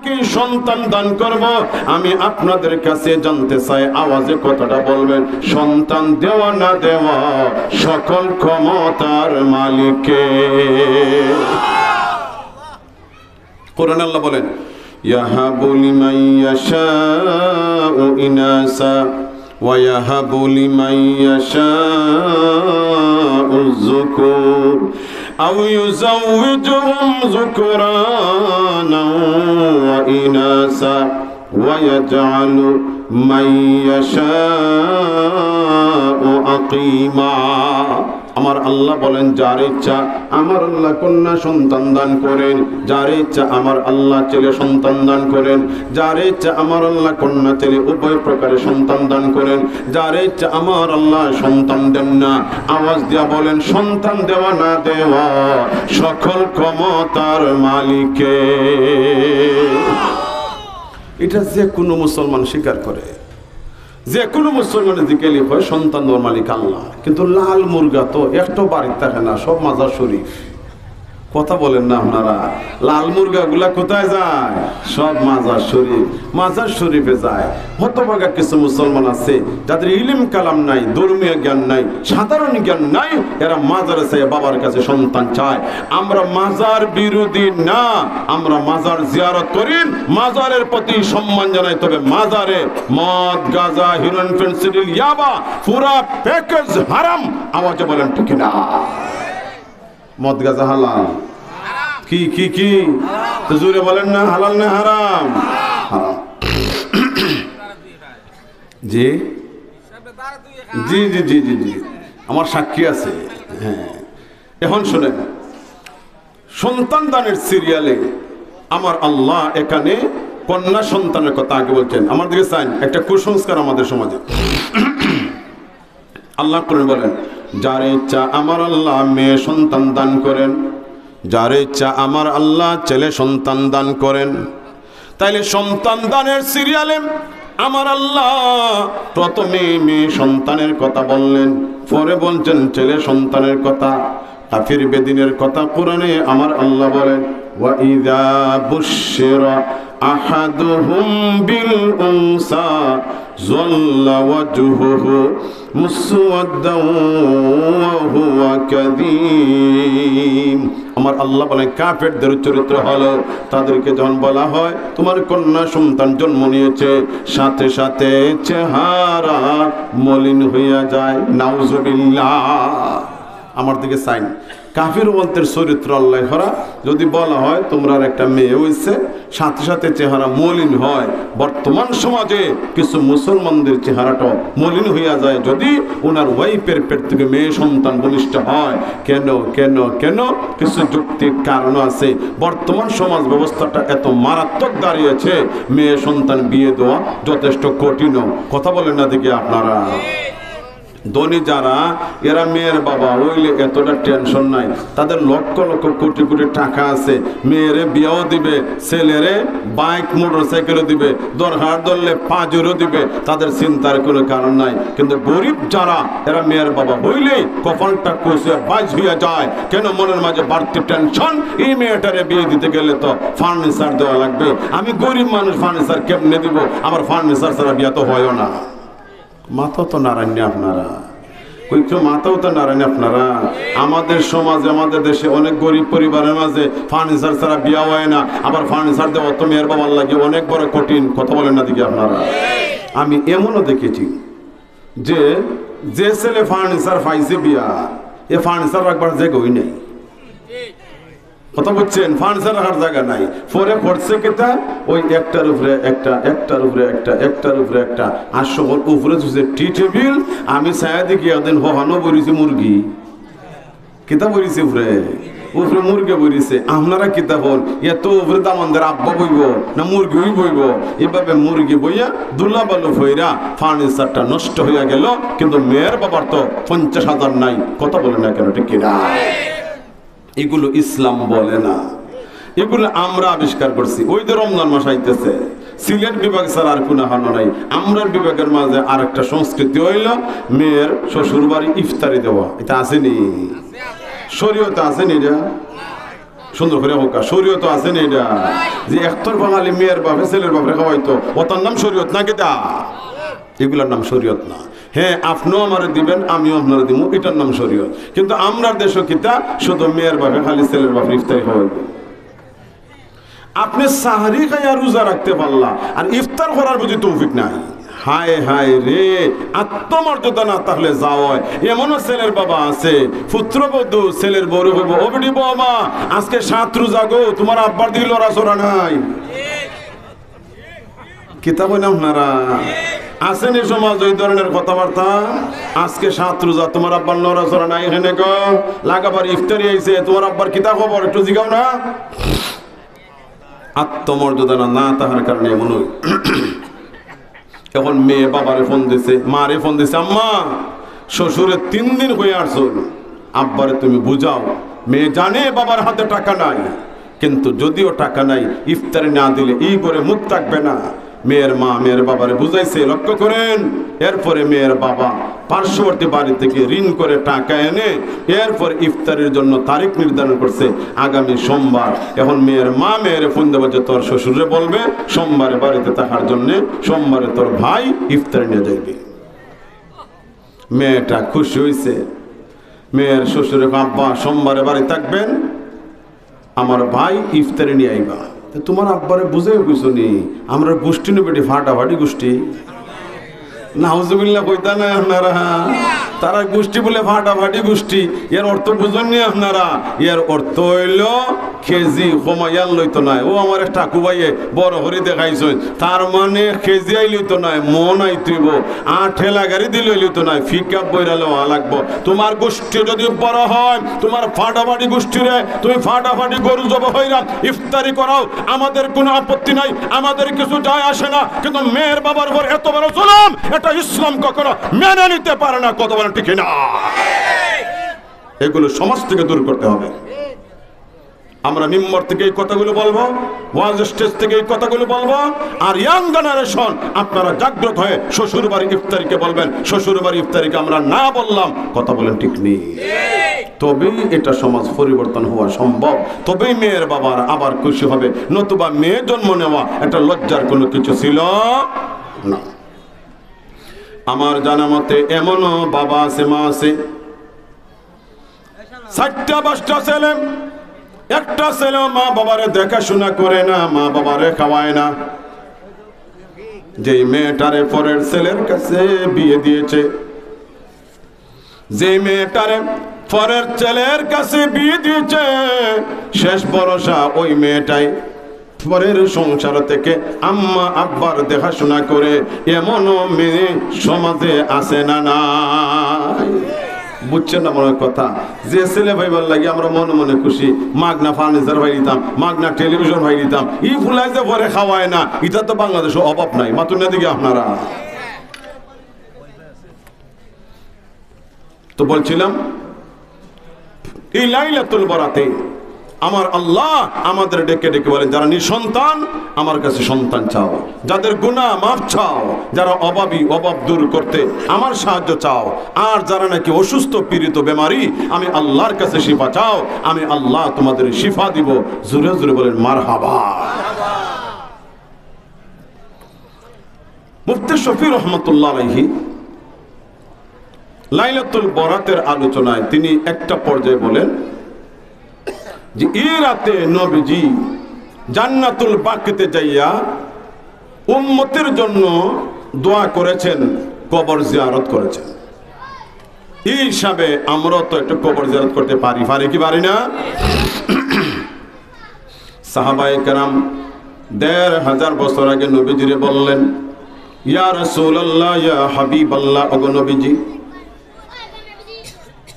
কি সন্তান দান করব? আমি আপনাদের কাছে জানতে চাই, আওয়াজে কথাটা বলবেন। সন্তান দেওয়া না দেওয়া সকল ক্ষমতার মালিককে। কোরআন আল্লাহ বলেন, ইয়াহাবু লিমান ইয়াশাউ ইনাসা ওয়া ইয়াহাবু লিমান ইয়াশাউ যুকুর আও ইউযাওবিজুহুম যুকরানা ওয়া ইনাসা ওয়া ইয়াজআলু মান ইয়াশাউ আকিমা। আমার আল্লাহ বলেন, যার ইচ্ছা আমার আল্লাহ কন্যা সন্তান দান করেন, যার ইচ্ছা আমার আল্লাহ ছেলে সন্তান দান করেন, যার ইচ্ছা আমার আল্লাহ কন্যা ছেলে উভয় প্রকারের সন্তান দান করেন, যার ইচ্ছা আমার আল্লাহ সন্তান দেন না। আওয়াজ দিয়া বলেন, সন্তান দেওয়া না দেওয়া সকল ক্ষমতার মালিককে। এটা যে কোনো মুসলমান স্বীকার করে, যে কোনো মুসলমানের দিকে হয় সন্তান দেওয়ার মালিক আল্লাহ। কিন্তু লাল মুরগা তো একটু বাড়িতে থাকে না, সব মাজার শরীফ। কথা বলেন না আপনারা? লাল মুরগা গুলা কোথায় যায়? সব মাজার শরীফ, মাজার শরীফে যায়। হতভাগা কিছু মুসলমান আছে যাদের ইলম কালাম নাই, ধর্মীয় জ্ঞান নাই, সাধারণ জ্ঞান নাই, এরা মাজারে চায় বাবার কাছে সন্তান চায়। আমরা মাজার বিরোধী না, আমরা মাজার জিয়ারত করি, মাজারের প্রতি সম্মান জানাই। তবে মাজারে মদ, গাঁজা, হিরোইন, ফেন্সিডিল, ইয়াবা পুরা প্যাকেজ হারাম। আওয়াজে বলেন ঠিক না? মদ গাঁজা হালাল? কি কি কি তো জোরে বলেন না, হালাল না হারাম? হারাম। জি জি জি জি জি জি আমার সাক্ষী আছে। হ্যাঁ, এখন শোনেন, সন্তান দানের সিরিয়ালে আমার আল্লাহ এখানে কন্যা সন্তানের কথা আগে বলছেন। আমার দিকে চান, একটা কুসংস্কার আমাদের সমাজে। আল্লাহ করে বলেন, যার ইচ্ছা আমার আল্লাহ মেয়ে সন্তান দান করেন, যার ইচ্ছা আমার আল্লাহ ছেলে সন্তান দান করেন। তাইলে সন্তান দানের সিরিয়ালে আমার আল্লাহ প্রথমে মেয়ে সন্তানের কথা বললেন, পরে বলছেন ছেলে সন্তানের কথা। কাফির বেদিনের কথা কোরআনে আমার আল্লাহ বলেন, ওয়া ইযা বুশিরা আহাদুহুম বিল উনসা যাল্লা ওয়াজহুহু মুসওয়াদ্দান ওয়া হুয়া কাযীম। আমার আল্লাহ বলেন, কাফেরদের চরিত্র হলো, তাদেরকে যখন বলা হয় তোমার কন্যা সন্তান জন্ম নিয়েছে, সাথে সাথে চেহারা মলিন হইয়া যায়। নাউজুবিল্লাহ। আমার দিকে সাইন, কাফির ওয়ান্তের চরিত্র আল্লাহ করা। যদি বলা হয় তোমরা একটা মেয়ে হয়েছে, সাথে সাথে চেহারা মলিন হয়। বর্তমান সমাজে কিছু মুসলমানদের চেহারাটা মলিন হইয়া যায় যদি ওনার ওয়াইফের পেট থেকে মেয়ে সন্তান বলিষ্ঠ হয়। কেন কেন কেন? কিছু যৌক্তিক কারণ আছে। বর্তমান সমাজ ব্যবস্থাটা এত মারাত্মক দাঁড়িয়েছে, মেয়ে সন্তান বিয়ে দেওয়া যথেষ্ট কঠিন। কথা বলেন না দেখি আপনারা? ধনী যারা, এরা মেয়ের বাবা হইলে এতটা টেনশন নাই, তাদের লক্ষ লক্ষ কোটি কোটি টাকা আছে, মেয়েরে বিয়েও দিবে, ছেলেরে বাইক মোটর সাইকেলও দিবে, দরকার ধরলে পাঁচুরও দিবে, তাদের চিন্তার কোনো কারণ নাই। কিন্তু গরিব যারা, এরা মেয়ের বাবা হইলেই কপালটা কষে বাইজ হইয়া যায়। কেন? মনের মাঝে বাড়তি টেনশন, এই মেয়েটারে বিয়ে দিতে গেলে তো ফার্নিচার দেওয়া লাগবে, আমি গরিব মানুষ ফার্নিচার কেমনে দিব, আমার ফার্নিচার ছাড়া বিয়ে তো হয় না। মাথা তো নারায়ণ আপনারা, কইছো মাথাও তো নারায়ণ আপনারা। আমাদের সমাজে, আমাদের দেশে অনেক গরিব পরিবারের মাঝে ফার্নিচার ছাড়া বিয়া হয় না, আবার ফার্নিচার দেওয়া তো মেয়ের বাবার লাগে অনেক বড় কঠিন। কথা বলেন না দিকে আপনারা? আমি এমনও দেখেছি যে যে ছেলে ফার্নিচার পাইছে বিয়া, এ ফার্নিচার রাখবার জায়গাই নেই। কথা বলছেন? ফার্নিচার রাখার জায়গা নাই। পরে পড়ছে কেটা, ওই একটার উপরে একটা, একটার উপরে একটা, একটার উপরে একটা, আর সকল উপরে চুষে টি টেবিল। আমি ছায়া দেখি ওদিন হহানো বলিছে মুরগি, কিতা বলিছে উপরে উপরে মুরগি বলিছে। আপনারা কিতা হল এত উপরে দামানদের আব্বা বইব না মুরগি বইব? এভাবে মুরগি বইয়া দুলা বালু হইরা ফার্নিচারটা নষ্ট হইয়া গেল। কিন্তু মেয়ের বাবার তো 50,000 নাই। কথা বলে না কেন? ঠিক কিনা? এগুলো ইসলাম বলে না, এগুলো আমরা আবিষ্কার করছি। ওই যে রমজান মাস আইতেছে, সিলেট বিভাগ ছাড়া আর কোনো হানো নাই। আমরা বিভাগের মাঝে আর একটা সংস্কৃতি হইল মেয়ের শ্বশুর বাড়ি ইফতারি দেওয়া। এটা আসেনি? শরীয়তে আসেনি? এটা সুন্দর করে হোক শরীয়ত আছে না এটা যে একতর বাঙালি মেয়ের বাপে ছেলের বাপরে খাওয়াইতো ও তার নাম শরীয়ত না কেটা এগুলোর নাম শরীয়ত না হ্যাঁ আপনিও আমারে দিবেন আমিও আপনারা দিব এটার নাম শরীয়ত কিন্তু আমরা দেশে কিতা শুধু মেয়ের বাপে খালি ছেলের বাপে ইফতারি খাওয়াইবে আপনি সাহারি খাইয়া রোজা রাখতে পারলা আর ইফতার করার বুঝি তৌফিক নাই হায় হায় রে আত্মমর্যাদা না তাহলে যাও এমনও ছেলের বাবা আছে পুত্রবধূ ছেলের বড় হইব ওবিডি বাবা আজকে 7 রোজা গো তোমার আব্বার দিকে লড়াচড়া নাই কিতাব না আপনারা আসেন এই সমাজ ওই ধরনের কথাবার্তা আজকে 7 রোজা তোমার আব্বার লড়াচড়া নাই এখানে গো লাগাবার ইফতারি আইছে তোমার আব্বার কিতাব খবর একটু জিগাও না আত্মমর্যাদা না তাহার কারণে এমন হয় এখন মেয়ে বাবারে ফোন দিছে মারে ফোন দিছে আম্মা শ্বশুরের 3 দিন হয়ে আসছো আব্বারে তুমি বুঝাও মেয়ে জানে বাবার হাতে টাকা নাই কিন্তু যদিও টাকা নাই ইফতারি না দিলে এই করে মুখ থাকবে না মেয়ের মা মেয়ের বাবারে বুঝাইছে লক্ষ্য করেন এরপরে মেয়ের বাবা পার্শ্ববর্তী বাড়ি থেকে ঋণ করে টাকা এনে এরপর ইফতারের জন্য তারিখ নির্ধারণ করছে আগামী সোমবার এখন মেয়ের মা মেয়ের ফোন দেবে যে তোর শ্বশুরে বলবে সোমবারে বাড়িতে থাকার জন্য সোমবারে তোর ভাই ইফতারি নিয়ে যাইবে মেয়েটা খুশি হয়েছে মেয়ের শ্বশুরে আব্বা সোমবারে বাড়ি থাকবেন আমার ভাই ইফতারি নিয়ে আইবা তোমার আব্বারে বুঝেও কিছু নেই আমরা গোষ্ঠী নেবে ফাটাফাটি গোষ্ঠী নাউজুবিল্লাহ কইতা না আপনারা তারা গোষ্ঠী বলে ফাটাফাটি গোষ্ঠী এর অর্থ বুঝেননি আপনারা এর অর্থ হইল কেজি কমাইয়াল লইতো নাই ও আমার টাকু ভাইয়ে বড় হরি দেখাইছে তার মানে কেজি আই লইতো নাই মন আইতইব আঠেলা গাড়ি দিলে লইতো নাই ফিকাপ বইরালে লাগবো তোমার গোষ্ঠী যদি বড় হয় তোমার ফাটাফাটি গোষ্ঠীরে তুমি ফাটাফাটি গরু জব হইরা ইফতারি করাও আমাদের কোনো আপত্তি নাই আমাদের কিছু যায় আসে না কিন্তু মেয়ের বাবার উপর এত বড় জুলুম এটা ইসলাম কখনো মেনে নিতে পারে না কত বলেন ঠিক না এগুলো সমাজ থেকে দূর করতে হবে আমরা মিম্বর থেকে এই কথাগুলো বলবো ওয়াজ স্টেজ থেকে এই কথাগুলো বলবো আর ইয়াং জেনারেশন আপনারা জাগ্রত হয়ে শ্বশুর বাড়ি ইফতারিকে বলবেন শ্বশুর বাড়ি ইফতারিকে আমরা না বললাম কথা বলেন ঠিক নেই তবেই এটা সমাজ পরিবর্তন হওয়া সম্ভব তবেই মেয়ের বাবার আবার খুশি হবে নতুবা মেয়ে জন্ম নেওয়া এটা লজ্জার কোনো কিছু ছিল না আমার জানা মতে এমনও বাবা আছে মা আছে 4টা-5টা ছেলে একটা ছেলে মা বাবারে দেখাশোনা করে না মা বাবারে খাওয়ায় না যেই মেয়েটারে পরের ছেলের কাছে বিয়ে দিয়েছে যেই মেয়েটারে পরের ছেলের কাছে বিয়ে দিয়েছে শেষ ভরসা ওই মেয়েটাই পরের সংসার থেকে আম্মা আব্বার দেখাশোনা করে এমনও মেয়ে সমাজে আছে না নাই বুঝছেন না মনে কথা যে ছেলে ভাইবার লাগে আমরা মনে মনে খুশি মাগনা ফার্নিচার ভাই দিতাম মাগনা টেলিভিশন ভাই দিতাম ই ফুলাই যে পরে খাওয়ায় না এটা তো বাংলাদেশে অভাব নাই মাতুন না দিকে আপনারা তো বলছিলাম এই লাইলাতুল বরাতে আমার আল্লাহ আমাদের ডেকে ডেকে বলেন যারা নিঃসন্তান আমার কাছে সন্তান চাও যাদের গুনাহ মাফ চাও যারা অভাবী অভাব দূর করতে আমার সাহায্য চাও আর যারা নাকি অসুস্থ পীড়িত বেমারি আমি আল্লাহর কাছে শিফা চাও আমি আল্লাহ তোমাদের শিফা দিব জোরে জোরে বলেন মারহাবা মুফতি শফি রহমাতুল্লাহ আলাইহি লাইলাতুল বরাতের আলোচনায় তিনি একটা পর্যায়ে বলেন যে এই রাতে নবীজি জান্নাতুল বাকিতে যাইয়া উম্মতের জন্য দোয়া করেছেন কবর জিয়ারত করেছেন এই হিসাবে আমরা তো একটু কবর জিয়ারত করতে পারি কি পারি না সাহাবায়ে কেরাম 1500 বছর আগে নবীজিরে বললেন ইয়া রাসূলুল্লাহ ইয়া হাবিবাল্লাহ ওগো নবীজি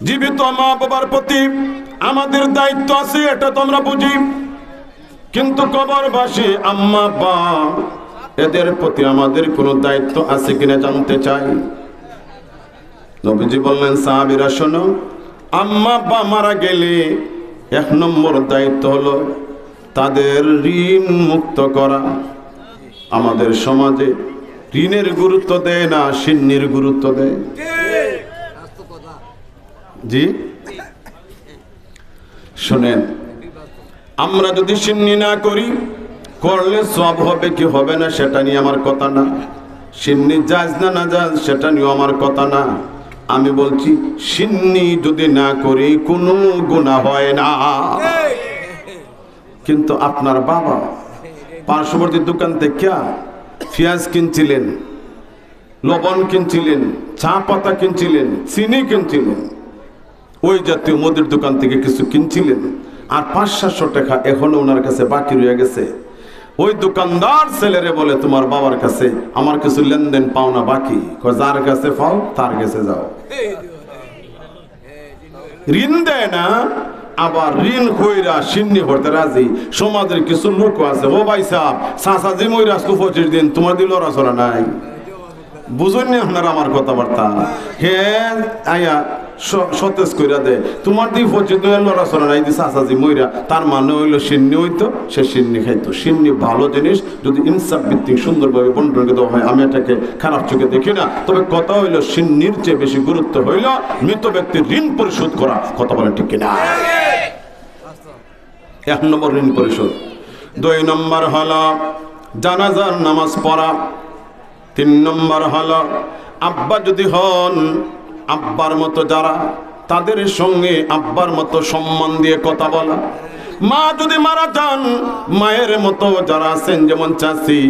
জীবিত মা বাবার প্রতি আমাদের দায়িত্ব আছে এটা তোমরা বুঝি কিন্তু কবরবাসী আম্মা বা এদের প্রতি আমাদের কোনো দায়িত্ব আছে কিনা জানতে চাই নবীজি বললেন সাহাবীরা শোনো আম্মা বা মারা গেলে 1 নম্বর দায়িত্ব হলো তাদের ঋণ মুক্ত করা আমাদের সমাজে ঋণের গুরুত্ব দেয় না সিন্নির গুরুত্ব দেয় জি শুনেন আমরা যদি সিন্নি না করি, করলে সব হবে কি হবে না সেটা নিয়ে আমার কথা না, সিন্নি জায়েজ না না জায়েজ সেটা নিয়ে আমার কথা না। আমি বলছি সিন্নি যদি না করি কোনো গুনাহ হয় না। কিন্তু আপনার বাবা পার্শ্ববর্তী দোকান থেকে পেঁয়াজ কিনছিলেন, লবণ কিনছিলেন, চা পাতা কিনছিলেন, চিনি কিনছিলেন, ওই জাতীয় মুদির দোকান থেকে কিছু কিনছিলেন, আর 500-700 টাকা এখনো ওনার কাছে বাকি রয়ে গেছে। ওই দোকানদার ছেলেরে বলে তোমার বাবার কাছে আমার কিছু লেনদেন পাওনা বাকি, যার কাছে পাও তার কাছে যাও। ঋণ দেয় না, আবার ঋণ কইরা সিন্নি করতে রাজি। সমাজের কিছু লোক আছে, ও ভাই সাহেব চাচাজি মইরা 25 দিন তোমার দিল লড়াচড়া নাই। বুঝুন আপনারা আমার কথাবার্তা? হ্যাঁ আয়া সতেজ কইরা দে তোমার দিয়ে 25 দিন লড়াচড়া নাই, দি চাচাজি মইরা, তার মানে হইলো সিন্নি হইতো, সে সিন্নি খাইতো। সিন্নি ভালো জিনিস, যদি ইনসাফ ভিত্তিক সুন্দরভাবে বন্টন দেওয়া হয় আমি এটাকে খারাপ চোখে দেখি না। তবে কথা হইলো সিন্নির চেয়ে বেশি গুরুত্ব হইল মৃত ব্যক্তির ঋণ পরিশোধ করা। কথা বলেন ঠিক কিনা? 1 নম্বর ঋণ পরিশোধ। 2 নম্বর হলো জানাজার নামাজ পড়া। 3 নম্বর হলো আব্বা যদি হন, আব্বার মতো যারা, তাদের সঙ্গে আব্বার মতো সম্মান দিয়ে কথা বলা। মা যদি মারা যান, মায়ের মতো যারা আছেন, যেমন চাচি,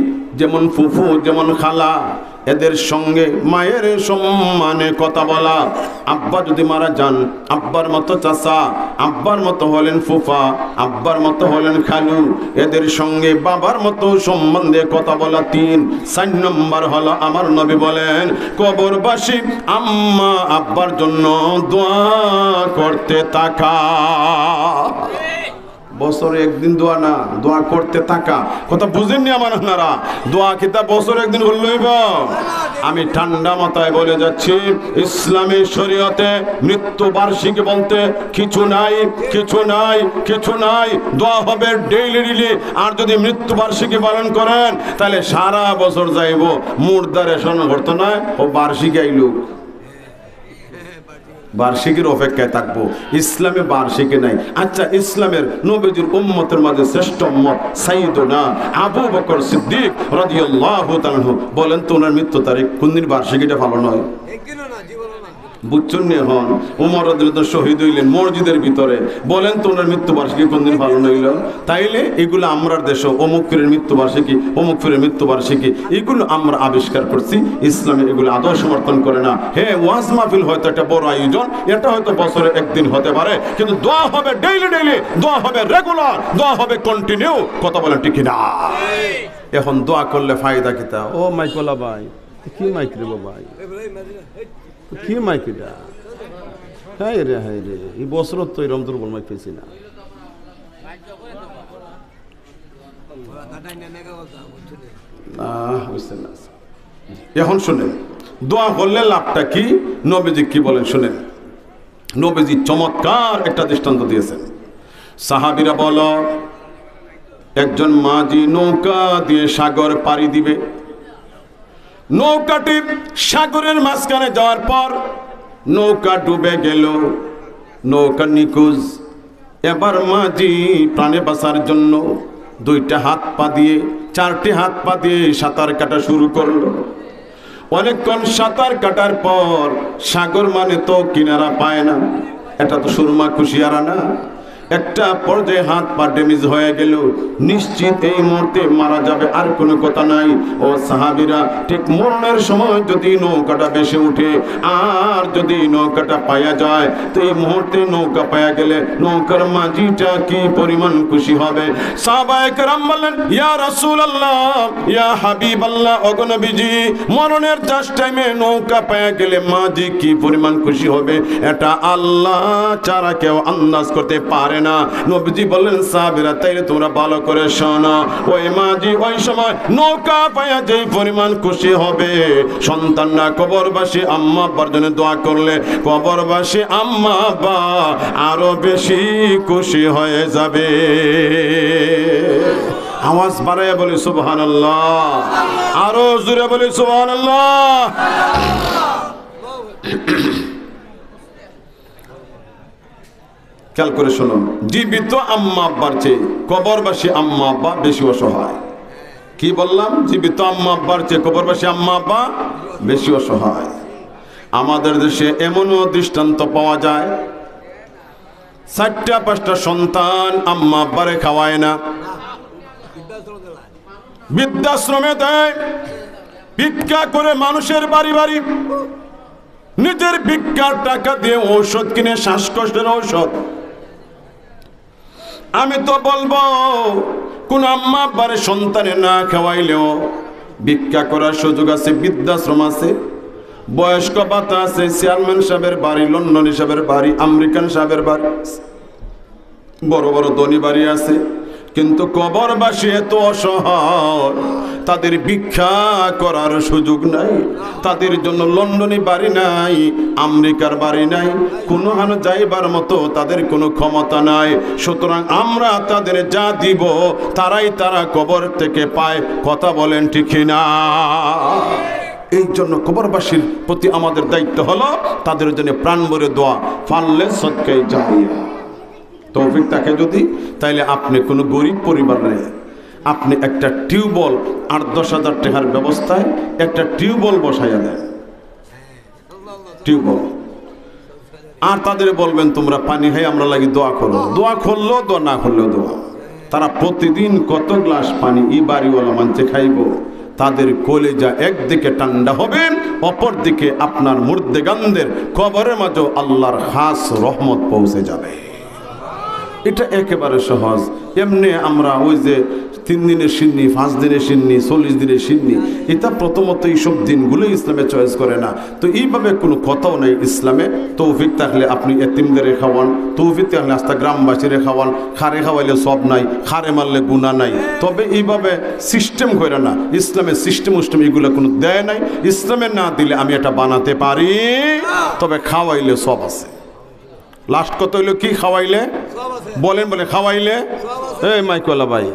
যেমন ফুফু, যেমন খালা, এদের সঙ্গে মায়ের সম্মানে কথা বলা। আব্বা যদি মারা যান, আব্বার মতো চাচা, আব্বার মতো হলেন ফুফা, আব্বার মতো হলেন খালু, এদের সঙ্গে বাবার মতো সম্মান দিয়ে কথা বলা। 3। 4 নম্বর হলো আমার নবী বলেন কবরবাসী আম্মা আব্বার জন্য দোয়া করতে থাকা। বছরে একদিন দোয়া না, দোয়া করতে থাকা। কথা বুঝেননি আমার আপনারা? দোয়া কিতা বছরে একদিন হইব? আমি ঠান্ডা মাথায় বলে যাচ্ছি, ইসলামী শরীয়তে মৃত্যু বার্ষিকী বলতে কিছু নাই, কিছু নাই, কিছু নাই। দোয়া হবে ডেইলি। আর যদি মৃত্যু বার্ষিকী পালন করেন তাহলে সারা বছর যাইব, মুর্দারে শোনা করতো না, ও বার্ষিকী আইলুক, বার্ষিকীর অপেক্ষায় থাকবো। ইসলামে বার্ষিকী নাই। আচ্ছা, ইসলামের নবীজির উম্মতের মাঝে শ্রেষ্ঠ উম্মত সাইয়্যিদুনা আবু বকর সিদ্দিক রাদিয়াল্লাহু তাআলা বলেন তো ওনার মৃত্যু তারিখ কোন দিন বার্ষিকীটা পালন হয়? বুঝছেন নি? হন উমর রাদিয়াল্লাহু শহীদ হইলেন মসজিদের ভিতরে, বলেন তো ওনার মৃত্যু বার্ষিকী কোন দিন পালন হইল? তাইলে এগুলো আমরার দেশে অমুক পীরের মৃত্যু বার্ষিকী, অমুক পীরের মৃত্যু বার্ষিকী, এগুলো আমরা আবিষ্কার করছি। ইসলামে এগুলো আদৌ সমর্থন করে না। হ্যাঁ, ওয়াজ মাহফিল হয়তো একটা বড় আয়োজন, এটা হয়তো বছরে একদিন হতে পারে, কিন্তু দোয়া হবে ডেইলি, দোয়া হবে রেগুলার, দোয়া হবে কন্টিনিউ। কথা বলেন ঠিক না? এখন দোয়া করলে ফায়দা কিতা? ও মাইকলা ভাই, কি মাইক রে ভাই, কি মাইক এটা? হ্যাঁ রে, হ্যাঁ রে, এই বছর তো এরকম দুর্বল মাইক পেয়েছি না। এখন শুনেন দোয়া করলে লাভটা কি, নবীজি কি বলেন শুনেন। নবীজি চমৎকার একটা দৃষ্টান্ত দিয়েছেন। সাহাবীরা বলো, একজন মাঝি নৌকা দিয়ে সাগর পাড়ি দিবে। নৌকাটি সাগরের মাঝখানে যাওয়ার পর নৌকা ডুবে গেল, নৌকা নিখোঁজ। এবার মাঝি প্রাণে বাঁচার জন্য 2টা হাত পা দিয়ে, 4টি হাত পা দিয়ে সাঁতার কাটা শুরু করলো। অনেকক্ষণ সাঁতার কাটার পর, সাগর মানে তো কিনারা পায় না, এটা তো সুরমা কুশিয়ারা না, একটা পর্যায়ে হাত পা ড্যামেজ হয়ে গেল, নিশ্চিত এই মুহূর্তে মারা যাবে, আর কোনো কথা নাই। ও সাহাবীরা, ঠিক মরণের সময় যদি নৌকাটা ভেসে উঠে আর যদি নৌকাটা পায়া যায়, তো এই মুহূর্তে নৌকা পায়া গেলে নৌকার মাঝিটা কি পরিমাণ খুশি হবে। সাহাবায়ে কেরাম বললেন, ইয়া রাসূলুল্লাহ, ইয়া হাবিবাল্লাহ, ওগো নবীজি, মরণের জাস্ট টাইমে নৌকা পায়া গেলে মাঝি কি পরিমাণ খুশি হবে, এটা আল্লাহ ছাড়া কেউ আন্দাজ করতে পারে না। নবীজি বললেন, সাহাবীরা তাইলে তোমরা ভালো করে শোনো, ওই মাঝি ওই সময় নৌকা পায়া যেই পরিমাণ খুশি হবে, সন্তানরা কবরবাসী আম্মা আব্বার জন্য দোয়া করলে কবরবাসী আম্মা আব্বা আরো বেশি খুশি হয়ে যাবে। আওয়াজ বাড়াইয়া বলি সুবহানাল্লাহ, আরো জোরে বলি সুবহানাল্লাহ। খেয়াল করে শুনুন, জীবিত আম্মা আব্বার চেয়ে কবরবাসী আম্মা আব্বা বেশি অসহায়। কি বললাম? জীবিত আম্মা আব্বার চেয়ে কবরবাসী আম্মা আব্বা বেশি অসহায়। আমাদের দেশে এমনও দৃষ্টান্ত পাওয়া যায়, 4টা-5টা সন্তান আম্মা আব্বারে খাওয়ায় না, বৃদ্ধাশ্রমে দেয়, ভিক্ষা করে মানুষের বাড়ি বাড়ি নিজের ভিক্ষার টাকা দিয়ে ঔষধ কিনে, শ্বাসকষ্টের ঔষধ। আমি তো বলবো কোন আম্মা আব্বারে সন্তানে না খাওয়াইলেও ভিক্ষা করার সুযোগ আছে, বৃদ্ধাশ্রম আছে, বয়স্ক ভাতা আছে, চেয়ারম্যান সাহেবের বাড়ি, লন্ডন সাহেবের বাড়ি, আমেরিকান সাহেবের বাড়ি, বড় বড় ধনী বাড়ি আছে। কিন্তু কবরবাসী এত অসহায়, তাদের ভিক্ষা করার সুযোগ নাই, তাদের জন্য লন্ডনে বাড়ি নাই, আমেরিকার বাড়ি নাই, কোনো হানো যাইবার মতো তাদের কোনো ক্ষমতা নাই। সুতরাং আমরা তাদের যা দিব তারা কবর থেকে পায়। কথা বলেন ঠিক না? এই জন্য কবরবাসীর প্রতি আমাদের দায়িত্ব হলো তাদের জন্য প্রাণ ভরে দোয়া, পারলে সদকায়ে জারিয়া। তৌফিক থাকে যদি, তাইলে আপনি কোনো গরিব পরিবারে আপনি একটা টিউবওয়েল 8-10 হাজার টাকার ব্যবস্থায় একটা টিউবওয়েল বসাইয়া দেন, টিউবওয়েল। আর তাদের বলবেন তোমরা পানি খাই আমরা লাগি দোয়া করো, দোয়া করলেও দোয়া, না করলেও দোয়া। তারা প্রতিদিন কত গ্লাস পানি এই বাড়িওয়ালা মানছে খাইব, তাদের কলেজা একদিকে ঠান্ডা হবে, অপর দিকে আপনার মুর্দেগানদের কবরের মাঝে আল্লাহর খাস রহমত পৌঁছে যাবে। এটা একেবারে সহজ। এমনি আমরা ওই যে 3 দিনের সিন্নি, 5 দিনের সিন্নি, 40 দিনের সিন্নি, এটা প্রথমত এইসব দিনগুলো ইসলামে চয়েস করে না। তো এইভাবে কোনো কথাও নাই ইসলামে। তৌফিক থাকলে আপনি এতিমদের খাওয়ান, তৌফিক থাকলে আস্তা গ্রামবাসীরে খাওয়ান, খারে খাওয়াইলে সব নাই, খারে মারলে গুনাহ নাই। তবে এইভাবে সিস্টেম করে না, ইসলামের সিস্টেম এগুলো কোনো দেয় নাই। ইসলামে না দিলে আমি এটা বানাতে পারি, তবে খাওয়াইলে সব আছে। লাস্ট কত হইলো? কি খাওয়াইলে? বলেন বলে খাওয়াইলে। এই মাইকওয়ালা ভাই,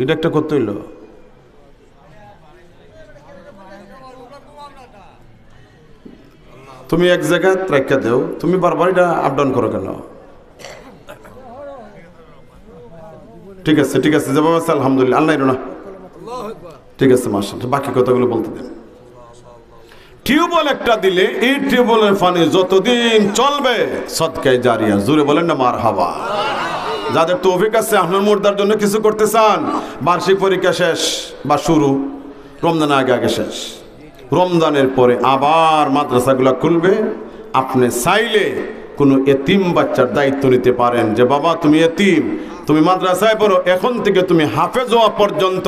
এটা একটা কত হইলো? তুমি এক জায়গায় রেখা দেও, তুমি বারবার এটা আপ ডাউন করো কেন? ঠিক আছে ঠিক আছে, জবাব আছে আলহামদুলিল্লাহ, আল্লাহ না, ঠিক আছে মাশাআল্লাহ। বাকি কথাগুলো বলতে দেন। টিউবওয়েল একটা দিলে এই টিউবওয়েলের পানি যতদিন চলবে সদকায়ে জারিয়া। জোরে বলেন না মারহাবা। যাদের তৌফিক আছে আপনার মুর্দার জন্য কিছু করতে চান, বার্ষিক পরীক্ষা শেষ বা শুরু, রমজান আগে শেষ, রমজানের পরে আবার মাদ্রাসাগুলো খুলবে। আপনি চাইলে কোনো এতিম বাচ্চার দায়িত্ব নিতে পারেন, যে বাবা তুমি এতিম, তুমি মাদ্রাসায় পড়ো, এখন থেকে তুমি হাফেজ হওয়া পর্যন্ত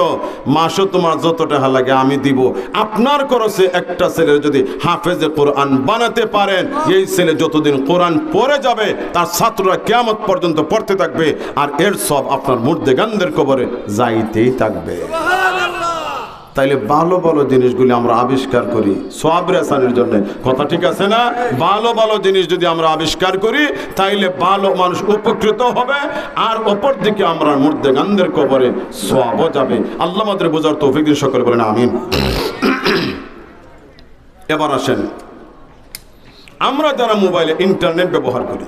মাসও তোমার যত টাকা লাগে আমি দিব। আপনার খরচে একটা ছেলে যদি হাফেজে কোরআন বানাতে পারেন, এই ছেলে যতদিন কোরআন পড়ে যাবে তার ছাত্ররা কিয়ামত পর্যন্ত পড়তে থাকবে, আর এর সব আপনার মুর্দেগানদের কবরে যাইতেই থাকবে। তাইলে ভালো ভালো জিনিসগুলি আমরা আবিষ্কার করি সওয়াবের আসানের জন্য। কথা ঠিক আছে না? ভালো ভালো জিনিস যদি আমরা আবিষ্কার করি তাইলে ভালো মানুষ উপকৃত হবে, আর অপর দিকে আমরা মুর্দেগানদের কবরে সওয়াবও যাবে। আল্লাহ আমাদের বোঝার তৌফিক দিন, সকলে বলেন আমিন। এবার আসেন, আমরা যারা মোবাইলে ইন্টারনেট ব্যবহার করি,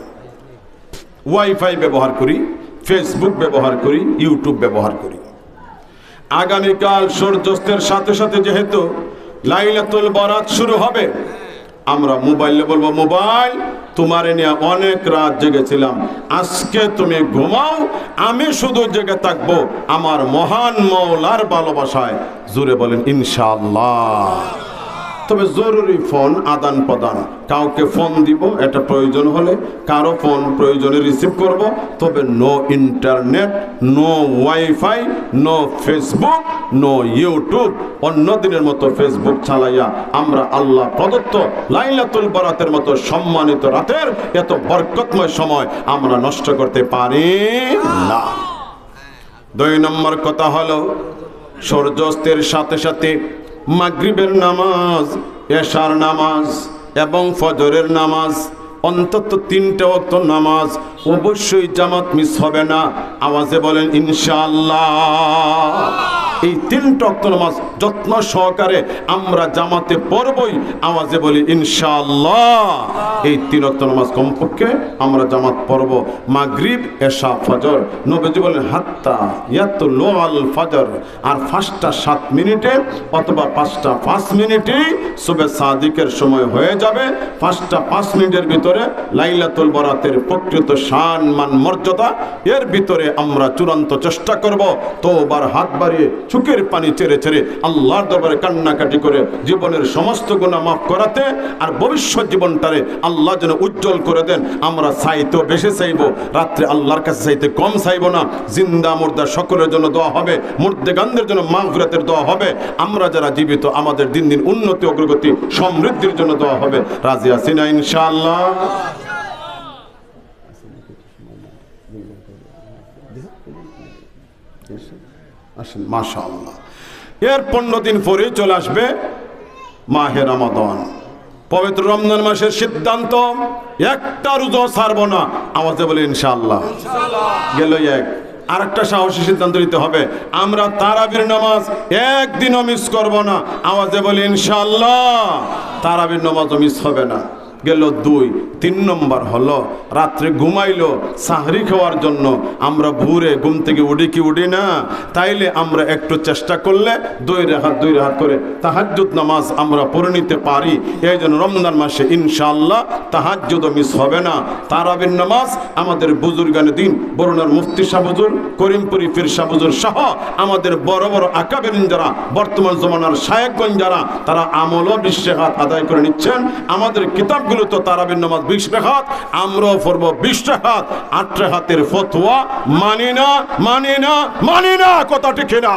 ওয়াইফাই ব্যবহার করি, ফেসবুক ব্যবহার করি, ইউটিউব ব্যবহার করি, আগামীকাল সূর্যাস্তের সাথে সাথে যেহেতু লাইলাতুল বারাত শুরু হবে, আমরা মোবাইলে বলবো, মোবাইল তোমারে নিয়ে অনেক রাত জেগেছিলাম, আজকে তুমি ঘুমাও, আমি শুধু জেগে থাকবো আমার মহান মওলার ভালোবাসায়। জোরে বলেন ইনশাআল্লাহ। তবে জরুরি ফোন আদান প্রদান, কাউকে ফোন দিব এটা প্রয়োজন হলে, কারো ফোন প্রয়োজনে রিসিভ করব, তবে no internet, no WiFi, no Facebook, no YouTube. অন্য দিনের মতো ফেসবুক চালাইয়া আমরা আল্লাহ প্রদত্ত লাইলাতুল বারাতের মতো সম্মানিত রাতের এত বরকতময় সময় আমরা নষ্ট করতে পারি না। 2 নম্বর কথা হলো, সূর্যাস্তের সাথে সাথে মাগরিবের নামাজ, এশার নামাজ এবং ফজরের নামাজ, অন্তত 3টা ওয়াক্ত নামাজ অবশ্যই জামাত মিস হবে না। আওয়াজে বলেন ইনশাআল্লাহ। এই 3 ওয়াক্ত নামাজ যত্ন সহকারে আমরা জামাতে পড়বই। আওয়াজে বলি ইনশাআল্লাহ। এই 3 ওয়াক্ত নামাজ কমপক্ষে আমরা জামাত পড়ব। মাগরিব, এশা, ফজর। নবীজি বলেন হাত্তা ইয়াতুলুল ফজর। আর 5টা 7 মিনিটে অথবা 5টা 5 মিনিটে সুবহে সাদিকের সময় হয়ে যাবে। 5টা 5 মিনিটের ভিতরে লাইলাতুল বরাতের প্রকৃত শান মান মর্যাদা এর ভিতরে আমরা চূড়ান্ত চেষ্টা করব। তওবার হাত বাড়িয়ে চোখের পানি ছেড়ে ছেড়ে আল্লাহর দরবারে কান্নাকাটি করে জীবনের সমস্ত গুনাহ মাফ করাতে, আর ভবিষ্যৎ জীবনটারে আল্লাহ যেন উজ্জ্বল করে দেন। আমরা চাইতেও বেশি চাইব, রাত্রে আল্লাহর কাছে চাইতে কম চাইব না। জিন্দা মুর্দা সকলের জন্য দোয়া হবে, মুর্দেগানদের জন্য মাগফিরাতের দোয়া হবে। আমরা যারা জীবিত আমাদের দিন দিন উন্নতি অগ্রগতি সমৃদ্ধির জন্য দোয়া হবে। রাজি আছি না ইনশাআল্লাহ? মাশাআল্লাহ। এর 15 দিন পরে চলে আসবে মাহে রমাদান। পবিত্র রমজান মাসের সিদ্ধান্ত, একটা রোজা ছাড়ব না। আওয়াজে বলি ইনশাআল্লাহ। গেল এক। আরেকটা সাহসী সিদ্ধান্ত নিতে হবে, আমরা তারাবির নামাজ একদিনও মিস করব না। আওয়াজে বলি ইনশাআল্লাহ। তারাবির নামাজও মিস হবে না। গেল 2। 3 নম্বর হলো রাত্রে ঘুমাইলো সাহরি খাওয়ার জন্য আমরা ভোরে ঘুম থেকে উঠি কি উঠি না? তাইলে আমরা একটু চেষ্টা করলে 2 রাকাত করে তাহাজ্জুদ নামাজ আমরা পড়ে নিতে পারি। এই জন্য রমজান মাসে ইনশাআল্লাহ তাহাজ্জুদও মিস হবে না। তারাবির নামাজ আমাদের বুজুর্গানে দিন বরুণার মুফতি সাহেব হুজুর, করিমপুরি পীর সাহেব হুজুর সহ আমাদের বড় বড় আকাবেরিন যারা বর্তমান জমানার শায়েখগণ যারা, তারা আমলও 20 রাকাত আদায় করে নিচ্ছেন। আমাদের কিতাব তো তারাবির নামাজ 20 রাকাত, আমরাও পড়ব 20 রাকাত। 8 রাকাতের ফতোয়া মানি না, মানি না, মানি না, কথা ঠিক না।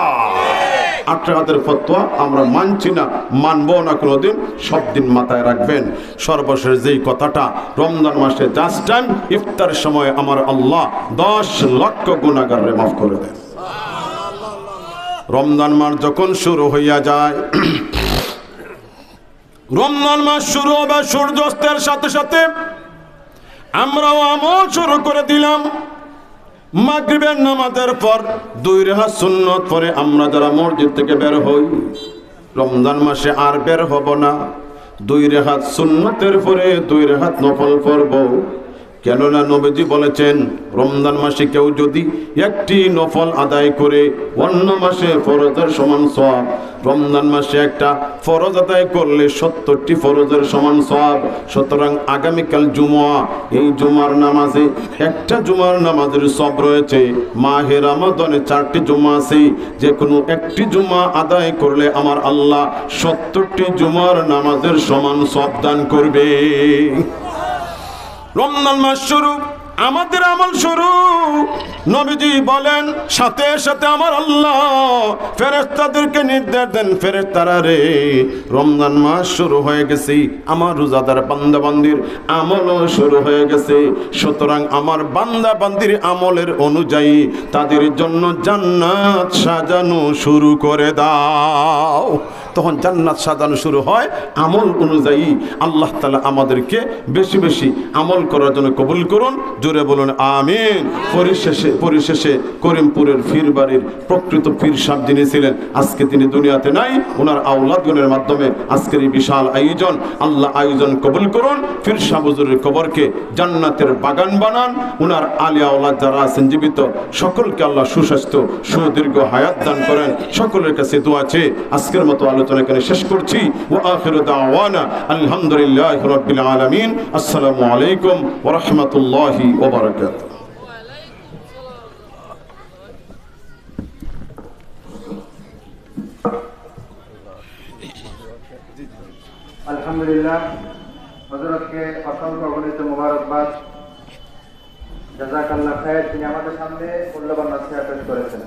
8 রাকাতের ফতোয়া আমরা মানছি না, মানবো না কোনোদিন। সব দিন মাথায় রাখবেন। সর্বশেষ যেই কথাটা, রমজান মাসে জাস্ট টাইম ইফতার সময় আমার আল্লাহ 10 লক্ষ গুনাহগাররে মাফ করে দেন। রমজান মাস যখন শুরু হইয়া যায়, রমজান মাস শুরু হবে সূর্যাস্তের সাথে সাথে আমরাও আমল শুরু করে দিলাম। মাগরিবের নামাজের পর 2 রাকাত সুন্নত পরে আমরা যারা মসজিদ থেকে বের হই, রমজান মাসে আর বের হব না। 2 রাকাত সুন্নতের পরে 2 রাকাত নফল পড়ব। কেননা নবীজি বলেছেন রমজান মাসে কেউ যদি একটি নফল আদায় করে অন্য মাসে ফরজের সমান সওয়াব, রমজান মাসে একটা ফরজ আদায় করলে 70টি ফরজের সমান সওয়াব। সুতরাং আগামীকাল জুমা, এই জুমার নামাজে একটা জুমার নামাজের সওয়াব রয়েছে। মাহে রমাদানে 4টি জুমা আছে, যে কোনো একটি জুমা আদায় করলে আমার আল্লাহ 70টি জুমার নামাজের সমান সওয়াব দান করবে। রমজান মাস শুরু, আমাদের আমল শুরু। নবীজি বলেন সাথে সাথে আমার আল্লাহ ফেরেশতাদেরকে নির্দেশ দেন, ফেরেশতারা রে, রমজান মাস শুরু হয়ে গেছে, আমার রোজাদার বান্দা বান্দির আমলও শুরু হয়ে গেছে। সুতরাং আমার বান্দা বান্দির আমলের অনুযায়ী তাদের জন্য জান্নাত সাজানো শুরু করে দাও। তখন জান্নাত সাজানো শুরু হয় আমল অনুযায়ী। আল্লাহ তাআলা আমাদেরকে বেশি বেশি আমল করার জন্য কবুল করুন। জোরে বলুন আমিন। পরিশেষে করিমপুরের পীর বাড়ির প্রকৃত পীর সাহেব যিনি ছিলেন, আজকে তিনি দুনিয়াতে নাই। ওনার আওলাদগণের মাধ্যমে আজকের এই বিশাল আয়োজন, আল্লাহ আয়োজন কবুল করুন। পীর সাহেব হুজুরের কবরকে জান্নাতের বাগান বানান। ওনার আলিয়া আওলাদ যারা আছেন জীবিত, সকলকে আল্লাহ সুস্বাস্থ্য সুদীর্ঘ হায়াত দান করেন। সকলের কাছে দোয়া চেয়ে আজকের মতো আলোচনা এখানে শেষ করছি। ওয়া আখিরু দাওয়ানা আলহামদুলিল্লাহি রাব্বিল আলামিন। আসসালামু আলাইকুম ওয়া রাহমাতুল্লাহি ওয়া বারাকাতুহু। আলহামদুলিল্লাহ, হযরতকে অসংখ্য গণিত মোবারকবাদ। জাযাকাল্লাহ খায়ের, তিনি আমাদের সামনে মূল্যবান নসিহত পেশ করেছেন।